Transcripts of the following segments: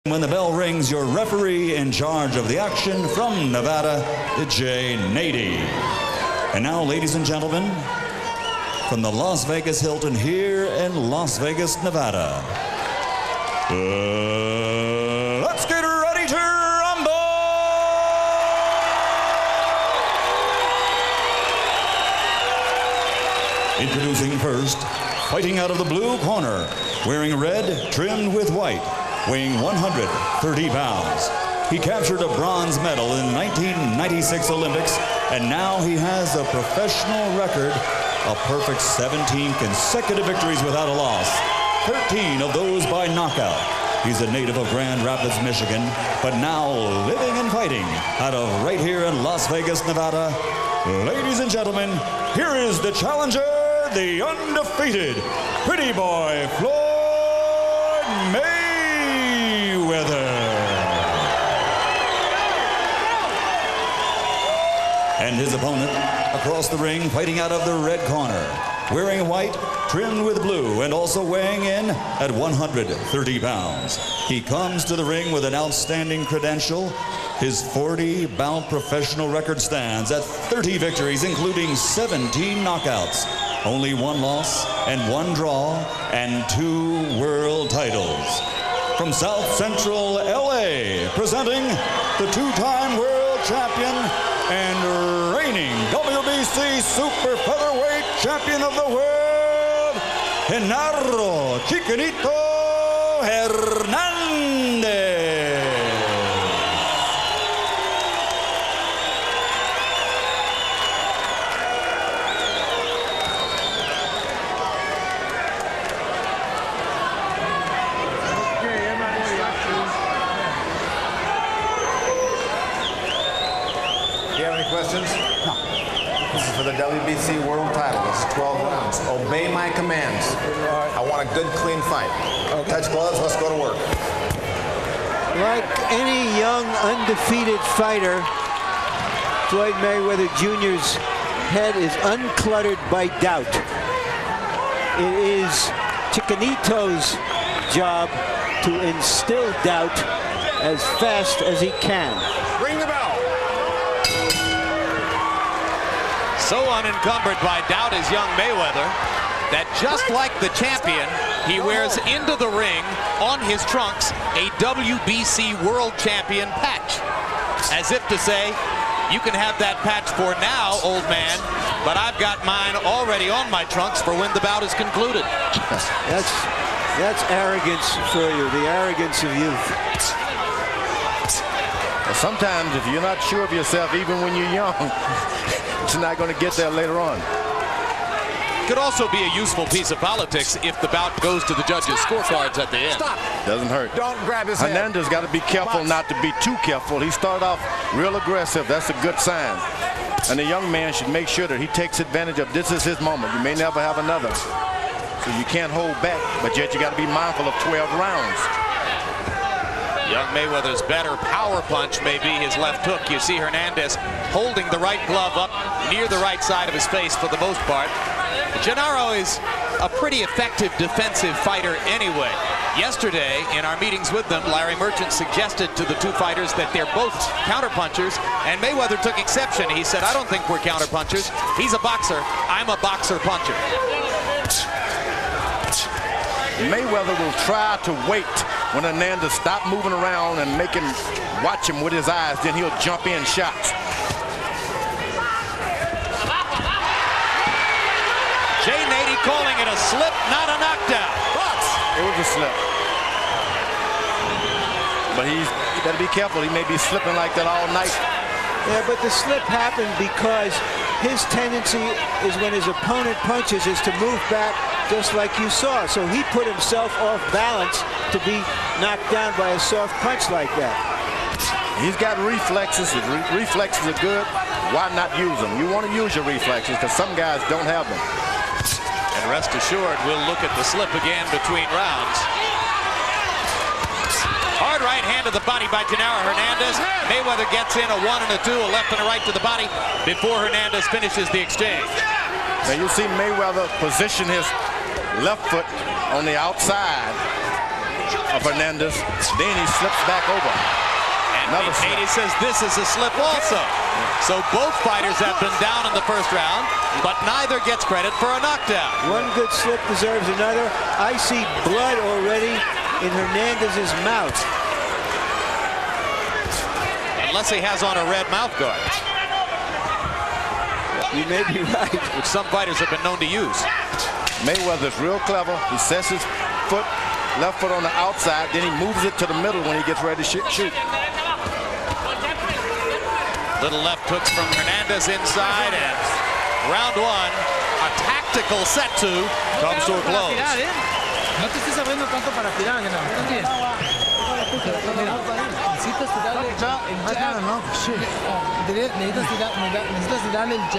When the bell rings, your referee in charge of the action from Nevada, Jay Nady. And now, ladies and gentlemen, from the Las Vegas Hilton here in Las Vegas, Nevada, let's get ready to rumble! Introducing first, fighting out of the blue corner, wearing red trimmed with white, weighing 130 pounds. He captured a bronze medal in 1996 Olympics, and now he has a professional record, a perfect 17 consecutive victories without a loss, 13 of those by knockout. He's a native of Grand Rapids, Michigan, but now living and fighting out of right here in Las Vegas, Nevada. Ladies and gentlemen, here is the challenger, the undefeated pretty boy, Floyd Mayweather. And his opponent across the ring, fighting out of the red corner, wearing white, trimmed with blue, and also weighing in at 130 pounds. He comes to the ring with an outstanding credential. His 40-bout professional record stands at 30 victories, including 17 knockouts, only one loss and one draw, and 2 world titles. From South Central LA, presenting the 2-time world champion and reigning WBC super featherweight champion of the world, Genaro Chiquitito Hernandez. Do you have any questions? No. This is for the WBC world title. It's 12 rounds. Obey my commands. I want a good, clean fight. Okay. Touch gloves. Let's go to work. Like any young, undefeated fighter, Floyd Mayweather Jr.'s head is uncluttered by doubt. It is Chiquitito's job to instill doubt as fast as he can. Ring the bell. So unencumbered by doubt is young Mayweather that just like the champion, he wears into the ring on his trunks a WBC World Champion patch. As if to say, you can have that patch for now, old man, but I've got mine already on my trunks for when the bout is concluded. That's arrogance for you, the arrogance of youth. Well, sometimes if you're not sure of yourself, even when you're young, you're not going to get there later on. Could also be a useful piece of politics if the bout goes to the judges' scorecards at the end. Stop. Doesn't hurt. Don't grab his head. Hernandez got to be careful not to be too careful. He started off real aggressive. That's a good sign. And the young man should make sure that he takes advantage of this is his moment. You may never have another. So you can't hold back, but yet you got to be mindful of 12 rounds. Young Mayweather's better power punch may be his left hook. You see Hernandez holding the right glove up near the right side of his face for the most part. Genaro is a pretty effective defensive fighter anyway. Yesterday, in our meetings with them, Larry Merchant suggested to the two fighters that they're both counterpunchers, and Mayweather took exception. He said, I don't think we're counterpunchers. He's a boxer. I'm a boxer puncher. Mayweather will try to wait when Hernandez stop moving around and make him watch him with his eyes, then he'll jump in shots. Jay Nady calling it a slip, not a knockdown. It was a slip. But he better be careful. He may be slipping like that all night. Yeah, but the slip happened because his tendency is when his opponent punches is to move back just like you saw. So he put himself off balance to be knocked down by a soft punch like that. He's got reflexes. His reflexes are good. Why not use them? You want to use your reflexes because some guys don't have them. And rest assured, we'll look at the slip again between rounds. Hard right hand to the body by Genaro Hernandez. Mayweather gets in a 1 and a 2, a left and a right to the body before Hernandez finishes the exchange. Now you see Mayweather position his left foot on the outside of Hernandez. Then he slips back over. And Nady says this is a slip also. So both fighters have been down in the first round, but neither gets credit for a knockdown. One good slip deserves another. I see blood already in Hernandez's mouth. Unless he has on a red mouth guard. You may be right. Which some fighters have been known to use. Mayweather's real clever. He sets his foot, left foot on the outside, then he moves it to the middle when he gets ready to shoot. Little left hooks from Hernandez inside, and round one, a tactical set two, comes to a close. No te estés abriendo tanto para tirar, Genaro. Necesitas tirarle el jab.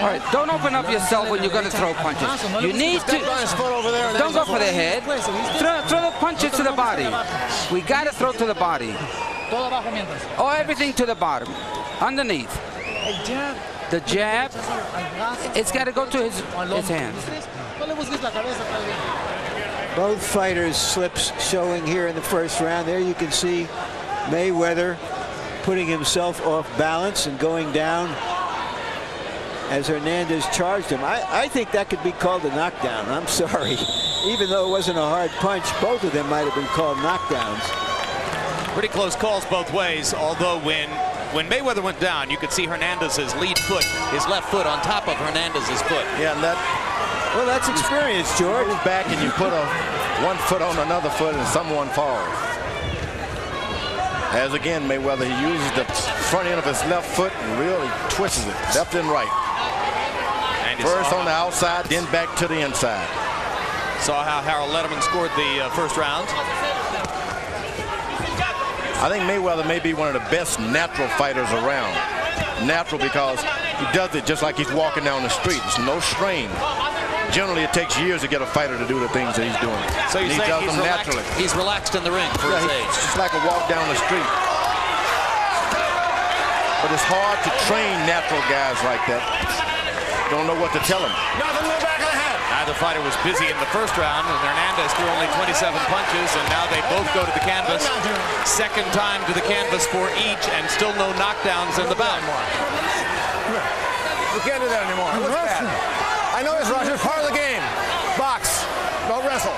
All right, don't open up yourself when you're going to throw punches. You need to. Don't go for the head. Throw the punches to the body. We got to throw to the body. Or everything to the bottom, underneath. The jab, it's got to go to his hands. Both fighters' slips showing here in the first round. There you can see Mayweather putting himself off balance and going down as Hernandez charged him. I think that could be called a knockdown. I'm sorry. Even though it wasn't a hard punch, both of them might have been called knockdowns. Pretty close calls both ways, although when Mayweather went down, you could see Hernandez's lead foot, his left foot on top of Hernandez's foot. Yeah, and well, that's experience, George. Move back and you put one foot on another foot and someone falls. As again, Mayweather, he uses the front end of his left foot and really twists it, left and right. And first on the outside, then back to the inside. Saw how Harold Letterman scored the first round. I think Mayweather may be one of the best natural fighters around. Natural because he does it just like he's walking down the street. There's no strain. Generally, it takes years to get a fighter to do the things that he's doing. So you say does them naturally. He's relaxed in the ring for his age. It's just like a walk down the street. But it's hard to train natural guys like that. Don't know what to tell them. Nothing in the back of the head. Neither fighter was busy in the first round, and Hernandez threw only 27 punches, and now they both go to the canvas. Second time to the canvas for each, and still no knockdowns in the bout. We can't do that anymore. What's that? I know this, Roger. It's part of the game. Box. Don't wrestle.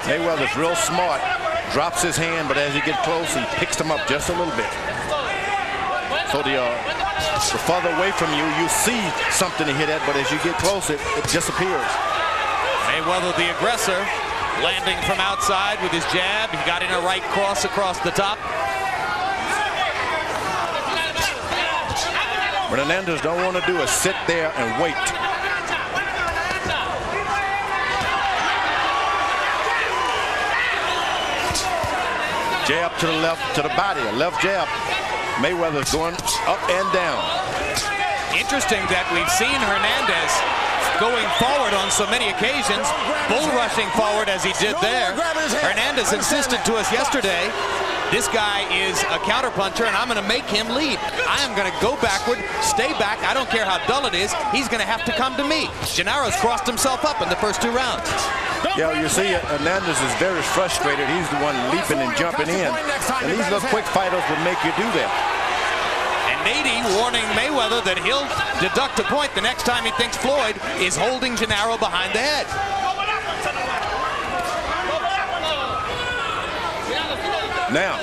Mayweather's real smart. Drops his hand, but as he gets close, he picks them up just a little bit. So the farther away from you, you see something to hit at, but as you get close, it disappears. Mayweather, the aggressor, landing from outside with his jab. He got in a right cross across the top. What Hernandez don't want to do is sit there and wait. Jab to the left, to the body, a left jab. Mayweather's going up and down. Interesting that we've seen Hernandez going forward on so many occasions, bull rushing forward as he did there. Hernandez insisted to us yesterday, this guy is a counterpuncher and I'm going to make him lead. I am going to go backward, stay back. I don't care how dull it is. He's going to have to come to me. Genaro's crossed himself up in the first two rounds. Yeah, you see Hernandez is very frustrated. He's the one leaping and jumping in. And these little quick fighters will make you do that. And Nady warning Mayweather that he'll deduct a point the next time he thinks Floyd is holding Genaro behind the head. Now,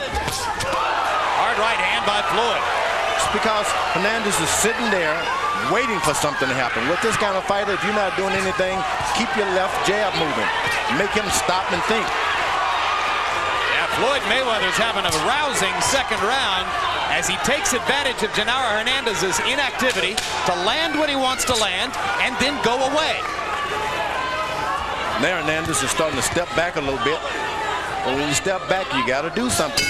hard right hand by Floyd. It's because Hernandez is sitting there waiting for something to happen. With this kind of fighter, if you're not doing anything, keep your left jab moving. Make him stop and think. Yeah, Floyd Mayweather's having a rousing second round as he takes advantage of Genaro Hernandez's inactivity to land when he wants to land and then go away. Now Hernandez is starting to step back a little bit. But when you step back, you got to do something.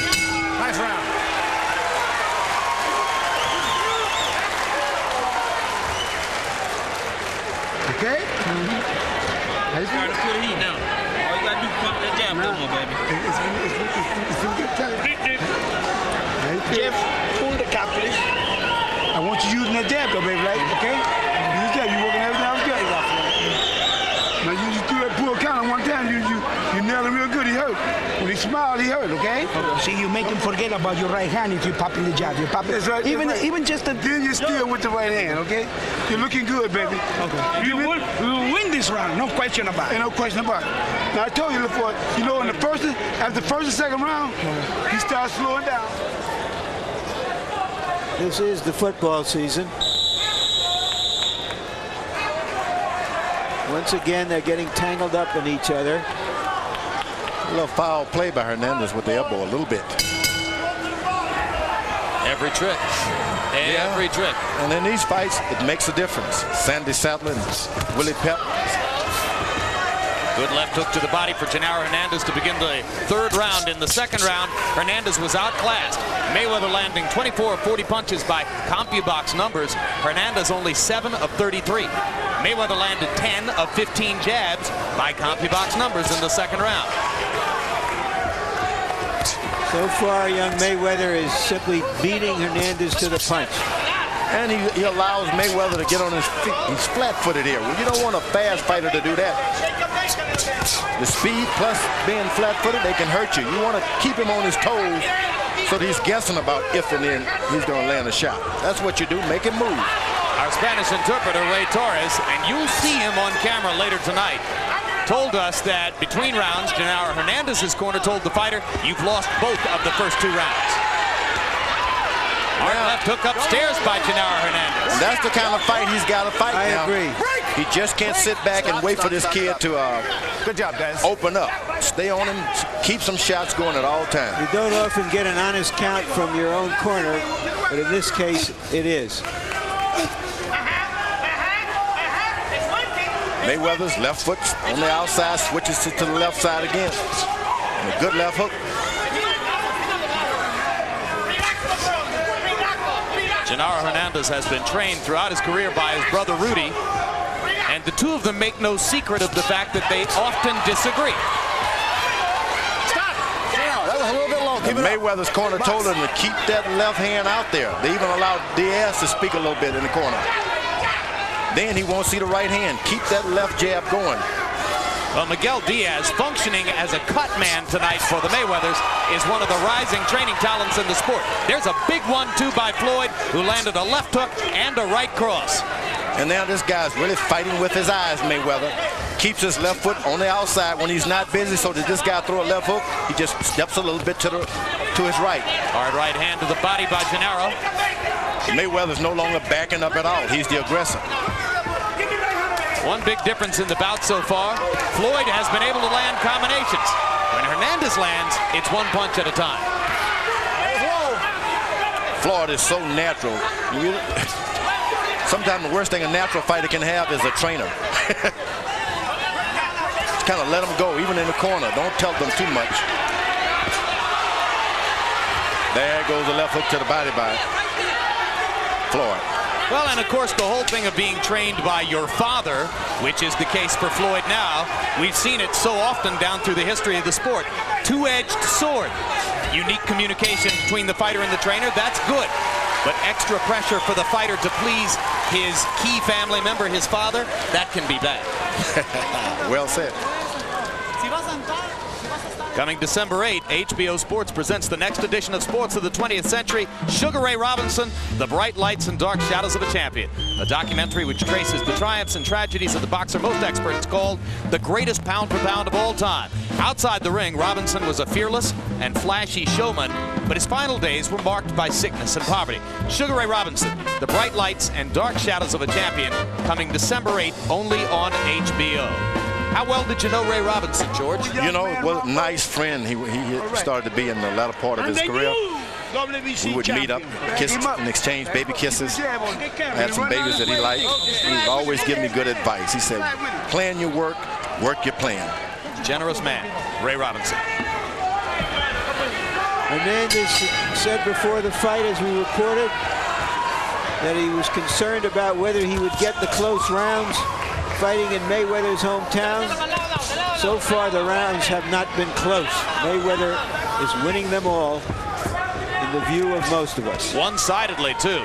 Nice round. Okay? Starting to feel the heat now. All you got to do is pump that jab no more, baby. Jeff, pull the cap, please. I want you using that jab, though, baby, right? Okay? Use that. You working everything else good. he smiled, he hurt, okay? See, you make him forget about your right hand if you pop in the jab. You pop it. That's right. Even just a... Then you steal with the right hand, okay? You're looking good, baby. Okay. We will win this round, no question about it. Ain't no question about it. Now, I told you, Floyd, you know, in the after the first and second round, he starts slowing down. This is the football season. Once again, they're getting tangled up in each other. A little foul play by Hernandez with the elbow a little bit. Every trick. Every trick. And in these fights, it makes a difference. Sandy Saddler and Willie Pep. Good left hook to the body for Genaro Hernandez to begin the third round. In the second round, Hernandez was outclassed. Mayweather landing 24 of 40 punches by CompuBox numbers. Hernandez only 7 of 33. Mayweather landed 10 of 15 jabs by CompuBox numbers in the second round. So far, young Mayweather is simply beating Hernandez to the punch. And he allows Mayweather to get on his feet. He's flat-footed here. Well, you don't want a fast fighter to do that. The speed plus being flat-footed, they can hurt you. You want to keep him on his toes so that he's guessing about if and then he's going to land a shot. That's what you do. Make him move. Our Spanish interpreter, Ray Torres, and you'll see him on camera later tonight, told us that between rounds, Genaro Hernandez's corner told the fighter, you've lost both of the first 2 rounds. Hard left hook upstairs by Genaro Hernandez. And that's the kind of fight he's got to fight now. I agree. He just can't sit back and wait for this kid to Good job, guys. open up. Stay on him. Keep some shots going at all times. You don't often get an honest count from your own corner, but in this case, it is. Mayweather's left foot on the outside, switches to the left side again. And a good left hook. Genaro Hernandez has been trained throughout his career by his brother Rudy, and the two of them make no secret of the fact that they often disagree. Stop! That was a little bit low. Mayweather's corner told him to keep that left hand out there. They even allowed Diaz to speak a little bit in the corner. Then he won't see the right hand. Keep that left jab going. Well, Miguel Diaz, functioning as a cut man tonight for the Mayweathers, is one of the rising training talents in the sport. There's a big 1-2 by Floyd, who landed a left hook and a right cross. And now this guy's really fighting with his eyes, Mayweather. Keeps his left foot on the outside when he's not busy, so that this guy throw a left hook, he just steps a little bit to his right. Hard right hand to the body by Genaro. Mayweather's no longer backing up at all. He's the aggressor. One big difference in the bout so far, Floyd has been able to land combinations. When Hernandez lands, it's 1 punch at a time. Floyd is so natural. Sometimes the worst thing a natural fighter can have is a trainer. Just kind of let them go, even in the corner. Don't tell them too much. There goes the left hook to the body by Floyd. Well, and of course, the whole thing of being trained by your father, which is the case for Floyd now, we've seen it so often down through the history of the sport. Two-edged sword. Unique communication between the fighter and the trainer, that's good. But extra pressure for the fighter to please his key family member, his father, that can be bad. Well said. Coming December 8, HBO Sports presents the next edition of Sports of the 20th Century, Sugar Ray Robinson, The Bright Lights and Dark Shadows of a Champion, a documentary which traces the triumphs and tragedies of the boxer most experts called the greatest pound for pound of all time. Outside the ring, Robinson was a fearless and flashy showman, but his final days were marked by sickness and poverty. Sugar Ray Robinson, The Bright Lights and Dark Shadows of a Champion, coming December 8, only on HBO. How well did you know Ray Robinson, George? You know, what a nice friend he started to be in the latter part of his career. We would meet up, kiss and exchange baby kisses. Had some babies that he liked. He would always give me good advice. He said, plan your work, work your plan. Generous man, Ray Robinson. Hernandez said before the fight, as we reported, that he was concerned about whether he would get the close rounds fighting in Mayweather's hometown. So far, the rounds have not been close. Mayweather is winning them all in the view of most of us. One-sidedly, too.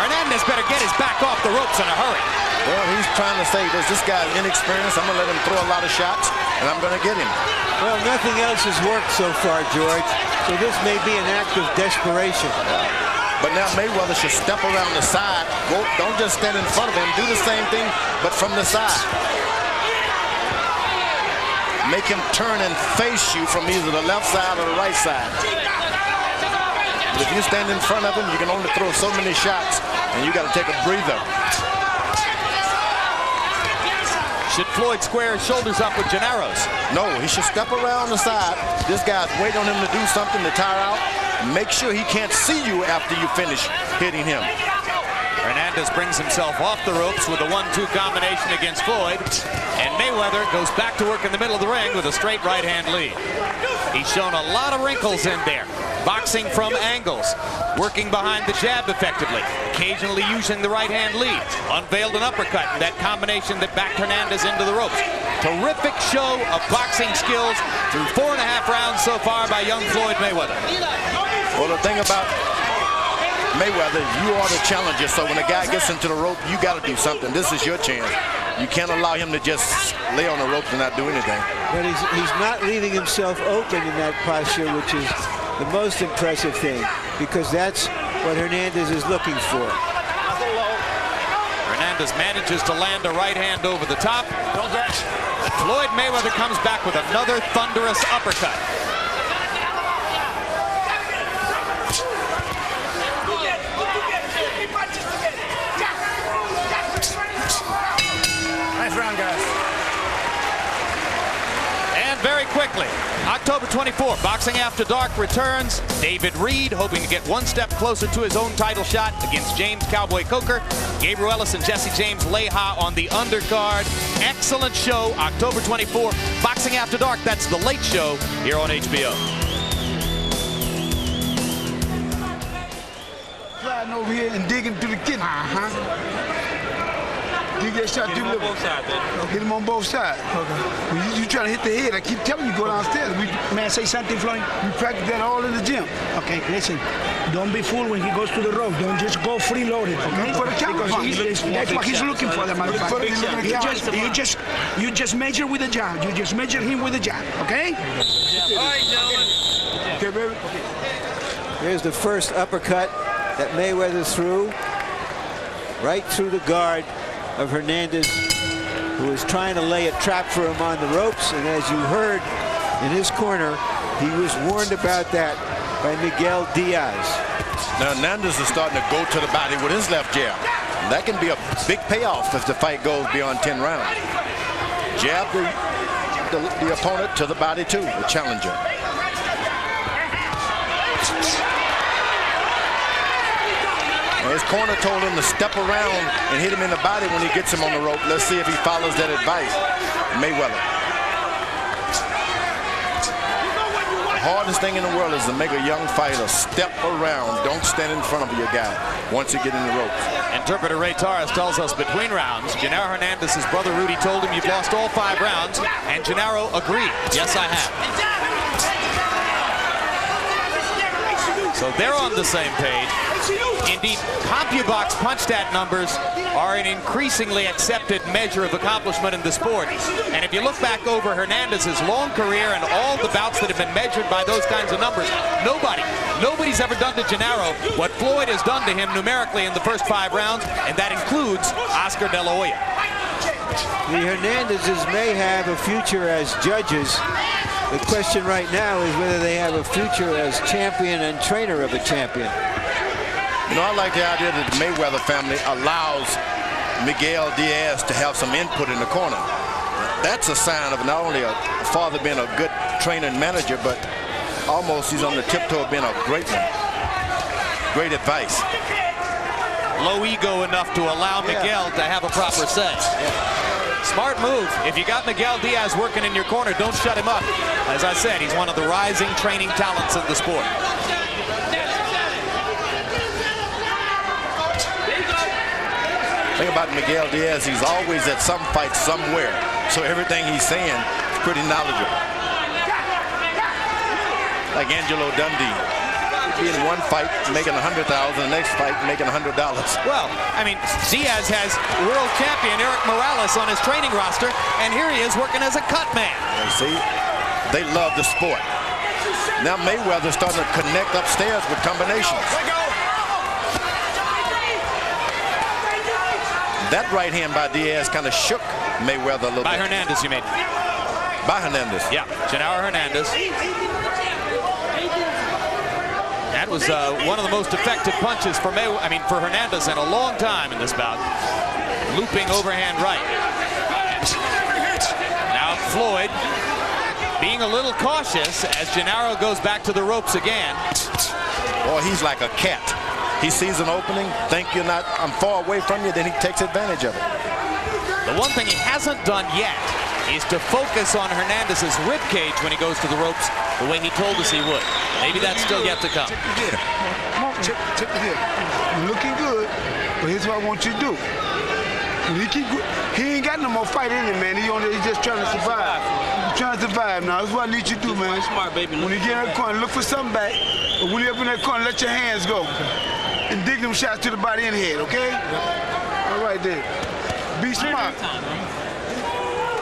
Hernandez better get his back off the ropes in a hurry. Well, he's trying to say this guy's inexperienced. I'm going to let him throw a lot of shots, and I'm going to get him. Well, nothing else has worked so far, George. So this may be an act of desperation. But now Mayweather should step around the side. Don't just stand in front of him. Do the same thing, but from the side. Make him turn and face you from either the left side or the right side. But if you stand in front of him, you can only throw so many shots, and you got to take a breather. Should Floyd square his shoulders up with Genaro's? No, he should step around the side. This guy's waiting on him to do something to tire out. Make sure he can't see you after you finish hitting him. Hernandez brings himself off the ropes with a 1-2 combination against Floyd. And Mayweather goes back to work in the middle of the ring with a straight right-hand lead. He's shown a lot of wrinkles in there. Boxing from angles, working behind the jab effectively, occasionally using the right-hand lead. Unveiled an uppercut in that combination that backed Hernandez into the ropes. Terrific show of boxing skills through 4.5 rounds so far by young Floyd Mayweather. Well, the thing about Mayweather, you are the challenger, so when a guy gets into the rope, you got to do something. This is your chance. You can't allow him to just lay on the ropes and not do anything. But he's not leaving himself open in that posture, which is the most impressive thing, because that's what Hernandez is looking for. Hernandez manages to land a right hand over the top. Floyd Mayweather comes back with another thunderous uppercut. Nice round, guys. And very quickly, October 24, Boxing After Dark returns. David Reed hoping to get one step closer to his own title shot against James Cowboy Coker. Gabriel Ellis and Jesse James Leha on the undercard. Excellent show, October 24. Boxing After Dark, that's the late show here on HBO. Sliding over here and digging through the kidney. Dig that shot through the both sides. Hit him on both sides. Okay. When you trying to hit the head, I keep telling you go downstairs. May I say something, Floyd? We practice that all in the gym. Okay, listen. Don't be fooled when he goes to the rope. Don't just go freeloaded, okay? For the Because that's what he's looking for, that motherfucker. You just measure with the jab. You just measure him with the jab, okay? All right, gentlemen. Okay, baby. Okay. Here's the first uppercut that Mayweather threw right through the guard of Hernandez, who was trying to lay a trap for him on the ropes. And as you heard in his corner, he was warned about that by Miguel Diaz. Now Hernandez is starting to go to the body with his left jab. And that can be a big payoff if the fight goes beyond 10 rounds. Jab the opponent to the body too, the challenger. His corner told him to step around and hit him in the body when he gets him on the rope. Let's see if he follows that advice. Mayweather. The hardest thing in the world is to make a young fighter step around. Don't stand in front of your guy once you get in the ropes. Interpreter Ray Torres tells us between rounds, Genaro Hernandez's brother Rudy told him, "You've lost all 5 rounds," and Genaro agreed. "Yes, I have." So they're on the same page. Indeed, CompuBox punch-stat numbers are an increasingly accepted measure of accomplishment in the sport. And if you look back over Hernandez's long career and all the bouts that have been measured by those kinds of numbers, nobody's ever done to Genaro what Floyd has done to him numerically in the first 5 rounds, and that includes Oscar De La Hoya. The Hernandezes may have a future as judges. The question right now is whether they have a future as champion and trainer of a champion. You know, I like the idea that the Mayweather family allows Miguel Diaz to have some input in the corner. That's a sign of not only a father being a good trainer and manager, but almost he's on the tiptoe of being a great one. Great advice. Low ego enough to allow Miguel to have a proper say. Smart move. If you got Miguel Diaz working in your corner, don't shut him up. As I said, he's one of the rising training talents of the sport. The thing about Miguel Diaz, he's always at some fight somewhere. So everything he's saying is pretty knowledgeable. Like Angelo Dundee. be in one fight making $100,000, the next fight making $100. Well, I mean, Diaz has world champion Eric Morales on his training roster, and here he is working as a cut man. You see, they love the sport. Now Mayweather's starting to connect upstairs with combinations. That right hand by Diaz kind of shook Mayweather a little bit. By Hernandez, you mean? By Hernandez. Yeah, Genaro Hernandez. That was one of the most effective punches for for Hernandez in a long time in this bout. Looping overhand right. Now Floyd being a little cautious as Genaro goes back to the ropes again. Boy, he's like a cat. He sees an opening, I'm far away from you, then he takes advantage of it. The one thing he hasn't done yet is to focus on Hernandez's rib cage when he goes to the ropes the way he told us he would. Maybe that's still yet to come. Check the hip. You're looking good, but here's what I want you to do. He ain't got no more fight in him, man. He's just trying to survive. He's trying to survive now. That's what I need you to do, man. Smart, baby. When you get in that corner, look for something back. But when you're up in that corner, let your hands go. And dig them shots to the body and head, okay? All right, then. Be smart.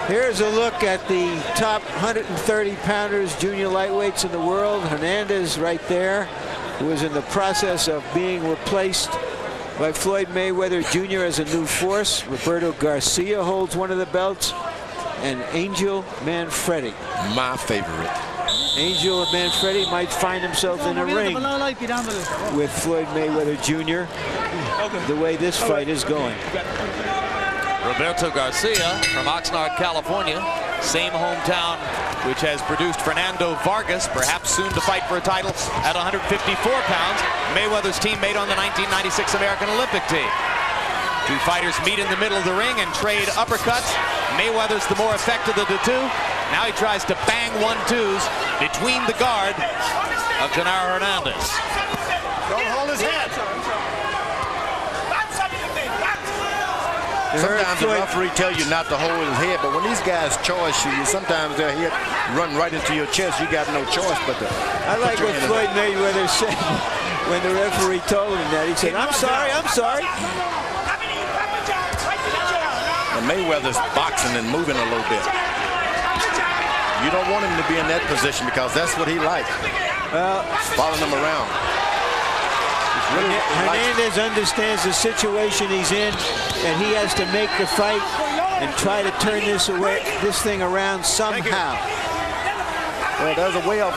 Here's a look at the top 130-pounders, junior lightweights in the world. Hernandez right there, who is in the process of being replaced by Floyd Mayweather Jr. as a new force. Roberto Garcia holds one of the belts, and Angel Manfredi. My favorite. Angel Manfredi might find himself in a ring with Floyd Mayweather Jr. the way this fight is going. Roberto Garcia from Oxnard, California, same hometown which has produced Fernando Vargas, perhaps soon to fight for a title at 154 pounds. Mayweather's teammate on the 1996 American Olympic team. Two fighters meet in the middle of the ring and trade uppercuts. Mayweather's the more effective of the two. Now he tries to bang 1-2s between the guard of Genaro Hernandez. Don't hold his head. Sometimes the referee tell you not to hold his head, but when these guys charge you, sometimes their head run right into your chest. You got no choice but to. I like what Floyd Mayweather said when the referee told him that. He said, "I'm sorry, I'm sorry." And Mayweather's boxing and moving a little bit. You don't want him to be in that position because that's what he likes. Following him around. Hernandez understands the situation he's in, and he has to make the fight and try to turn this thing around somehow. Well, there's a way of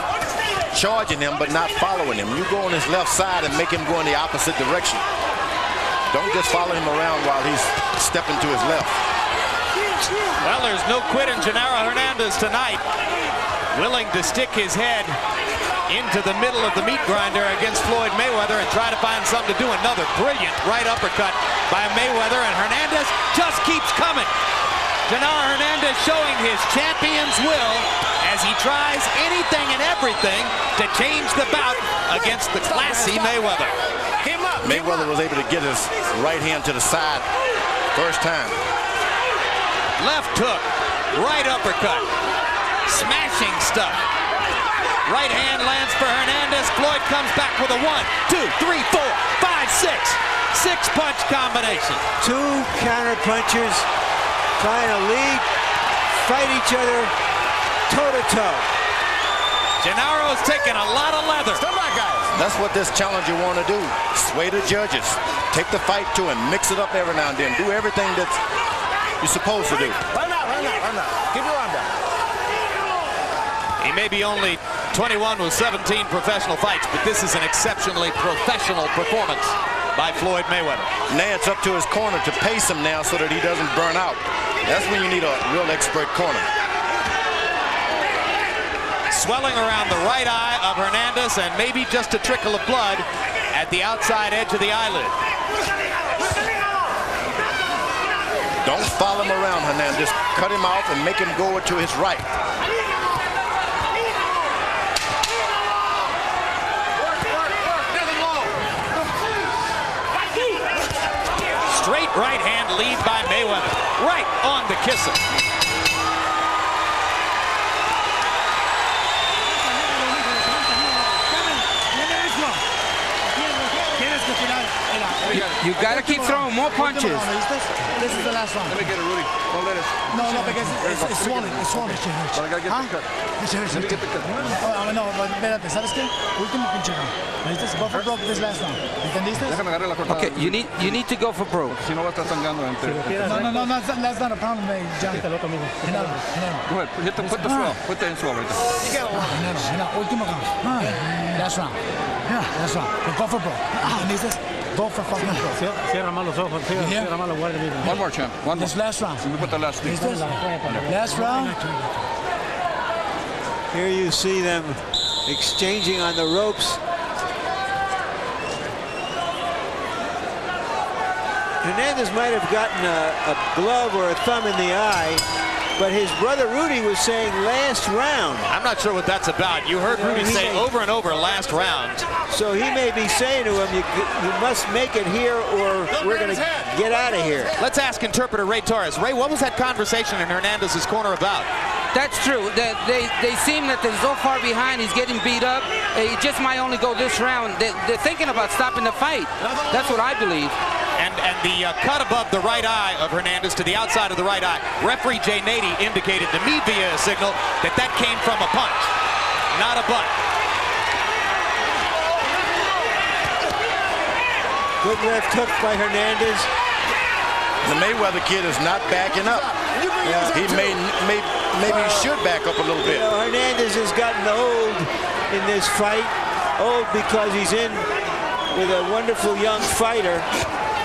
charging him but not following him. You go on his left side and make him go in the opposite direction. Don't just follow him around while he's stepping to his left. Well, there's no quit in Genaro Hernandez tonight. Willing to stick his head into the middle of the meat grinder against Floyd Mayweather and try to find something to do. Another brilliant right uppercut by Mayweather, and Hernandez just keeps coming. Genaro Hernandez showing his champion's will as he tries anything and everything to change the bout against the classy Mayweather. Mayweather was able to get his right hand to the side first time. Left hook, right uppercut, smashing stuff. Right hand lands for Hernandez. Floyd comes back with a 1, 2, 3, 4, 5, 6. 6-punch combination. Two counter punchers trying to fight each other toe-to-toe. Genaro's taking a lot of leather. Come on, guys. That's what this challenger want to do. Sway the judges. Take the fight to him. Mix it up every now and then. Do everything that you're supposed to do. Run out. Keep your arm down. He may be only 21 with 17 professional fights, but this is an exceptionally professional performance by Floyd Mayweather. Now it's up to his corner to pace him now so that he doesn't burn out. That's when you need a real expert corner. Swelling around the right eye of Hernandez and maybe just a trickle of blood at the outside edge of the eyelid. Don't follow him around, Hernandez. Cut him off and make him go to his right. Straight right hand lead by Mayweather. Right on the kisser. You got to keep throwing more punches. This is the last one. Let me get it, Rudy. Don't let it. No, because it's swollen. It's swollen. But I got to get the cut. Let me get the cut. No, but espérate, ¿sabes qué? Último pinche round. ¿Necesitas go for broke this last round? ¿Entendiste? Déjame agarrar la cortada. Okay, you need to go for broke. Si no va a estar sangrando entre. No, that's not a problem, John. Genaro. Go ahead. Put the swell. Put the in swell right there. Genaro, último round. Last round. Last round. Go for broke. ¿Entendiste? Go for fucking broke. Cierra mal los ojos. Cierra mal los guardias. One more, champ. One more. This last round. Let me put the last thing. Last round. Here you see them exchanging on the ropes. Hernandez might have gotten a glove or a thumb in the eye, but his brother Rudy was saying last round. I'm not sure what that's about. You heard Rudy say over and over last round. So he may be saying to him, you must make it here or we're going to get out of here. Let's ask interpreter Ray Torres. Ray, what was that conversation in Hernandez's corner about? That's true. They seem that they're so far behind. He's getting beat up. He just might only go this round. They're thinking about stopping the fight. That's what I believe. And the cut above the right eye of Hernandez to the outside of the right eye. Referee Jay Nady indicated to me via a signal that came from a punch, not a butt. Good left hook by Hernandez. The Mayweather kid is not backing up. He maybe he should back up a little bit. You know, Hernandez has gotten old in this fight. Old because he's in with a wonderful young fighter.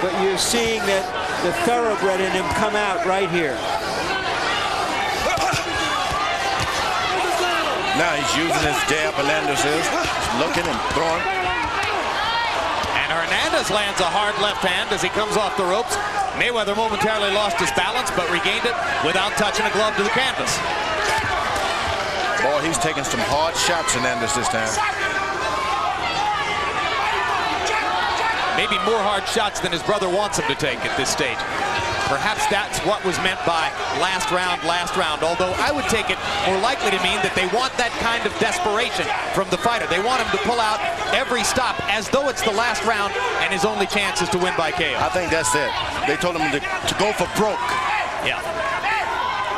But you're seeing that the thoroughbred in him come out right here. Now he's using his jab. Hernandez is looking and throwing. And Hernandez lands a hard left hand as he comes off the ropes. Mayweather momentarily lost his balance, but regained it without touching a glove to the canvas. Boy, he's taking some hard shots, Hernandez, this time. Maybe more hard shots than his brother wants him to take at this stage. Perhaps that's what was meant by last round, although I would take it more likely to mean that they want that kind of desperation from the fighter. They want him to pull out every stop as though it's the last round and his only chance is to win by KO. I think that's it. They told him to go for broke. Yeah.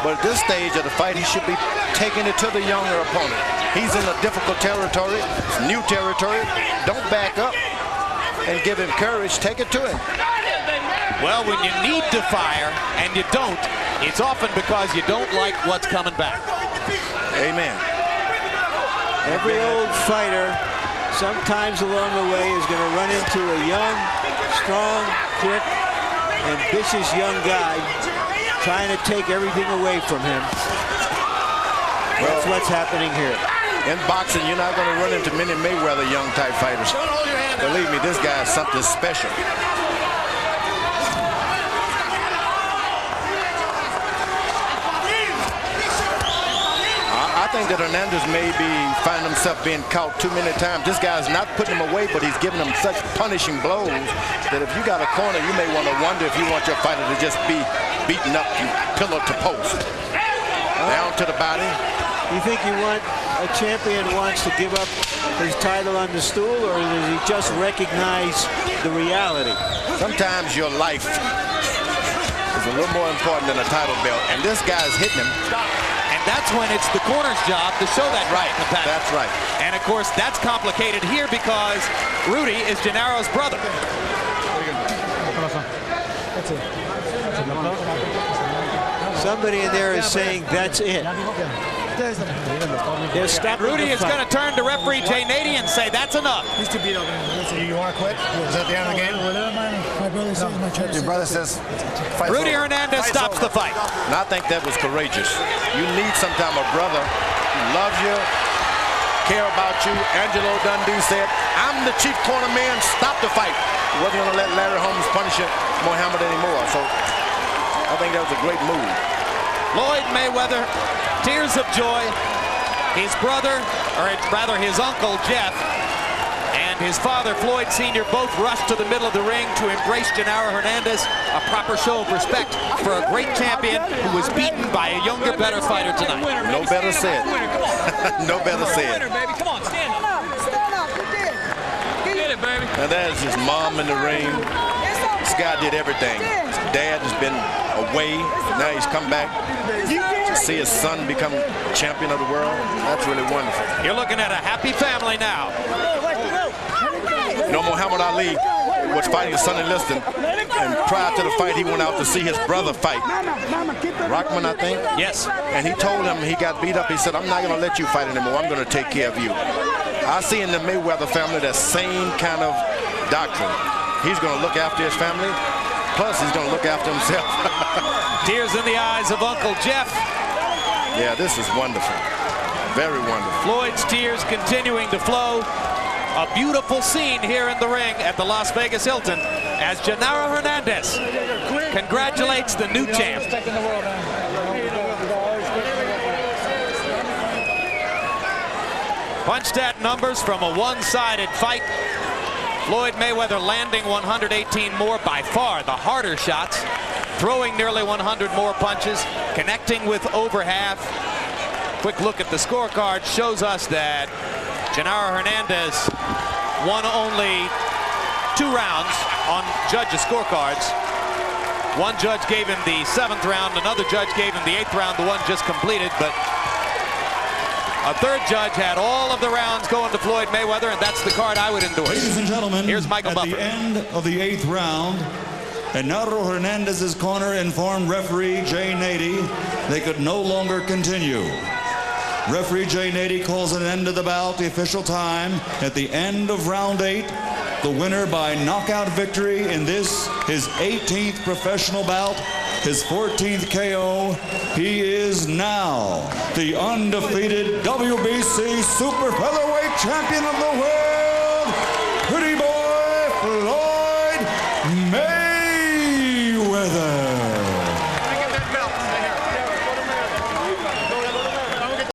But at this stage of the fight, he should be taking it to the younger opponent. He's in a difficult territory, new territory. Don't back up and give him courage. Take it to him. Well, when you need to fire and you don't, it's often because you don't like what's coming back. Amen. Every old fighter, sometimes along the way, is going to run into a young, strong, quick, ambitious young guy trying to take everything away from him. That's what's happening here. In boxing, you're not going to run into many Mayweather young type fighters. Believe me, this guy is something special. I think that Hernandez may be finding himself being caught too many times. This guy's not putting him away, but he's giving him such punishing blows that if you got a corner, you may want to wonder if you want your fighter to just be beaten up from pillar to post. Down to the body. You think a champion wants to give up his title on the stool, or does he just recognize the reality? Sometimes your life is a little more important than a title belt, and this guy's hitting him. And that's when it's the corner's job to show that right. That's right. And of course, that's complicated here because Rudy is Genaro's brother. That's it. Somebody in there is saying that's it. Rudy is going to turn to referee Jay Nady and say that's enough. You want to quit? Is that the end of the game? Your brother says fight. Rudy Hernandez stops the fight. And I think that was courageous. You need sometime a brother who loves you, care about you. Angelo Dundee said, I'm the chief corner man, stop the fight. He wasn't going to let Larry Holmes punish Muhammad anymore. So I think that was a great move. Floyd Mayweather, tears of joy. His brother, or rather his uncle Jeff, and his father Floyd Sr. both rushed to the middle of the ring to embrace Genaro Hernandez, a proper show of respect for a great champion who was beaten by a younger, better fighter tonight. No better said. No better said. Come on, stand up. Stand up. You did. Get it, baby. Now there's his mom in the ring. This guy did everything. His dad has been away. Now he's come back to see his son become champion of the world. That's really wonderful. You're looking at a happy family now. You know, Muhammad Ali was fighting his son in Liston, and prior to the fight, he went out to see his brother fight. Rockman, I think? Yes. And he told him he got beat up. He said, I'm not going to let you fight anymore. I'm going to take care of you. I see in the Mayweather family that same kind of doctrine. He's going to look after his family, plus he's going to look after himself. Tears in the eyes of Uncle Jeff. Yeah, this is wonderful. Very wonderful. Floyd's tears continuing to flow. A beautiful scene here in the ring at the Las Vegas Hilton as Genaro Hernandez congratulates the new champ. Punch stat numbers from a one-sided fight. Floyd Mayweather landing 118 more, by far the harder shots, throwing nearly 100 more punches, connecting with over half. Quick look at the scorecard shows us that Genaro Hernandez won only 2 rounds on judges' scorecards. One judge gave him the 7th round, another judge gave him the 8th round, the one just completed, but a third judge had all of the rounds going to Floyd Mayweather, and that's the card I would endorse. Ladies and gentlemen, here's Michael at Buffer. the end of the 8th round, Genaro Hernandez's corner informed referee Jay Nady they could no longer continue. Referee Jay Nady calls an end to the bout. The official time at the end of round 8. The winner by knockout victory in this, his 18th professional bout, his 14th KO. He is now the undefeated WBC Super Featherweight Champion of the World,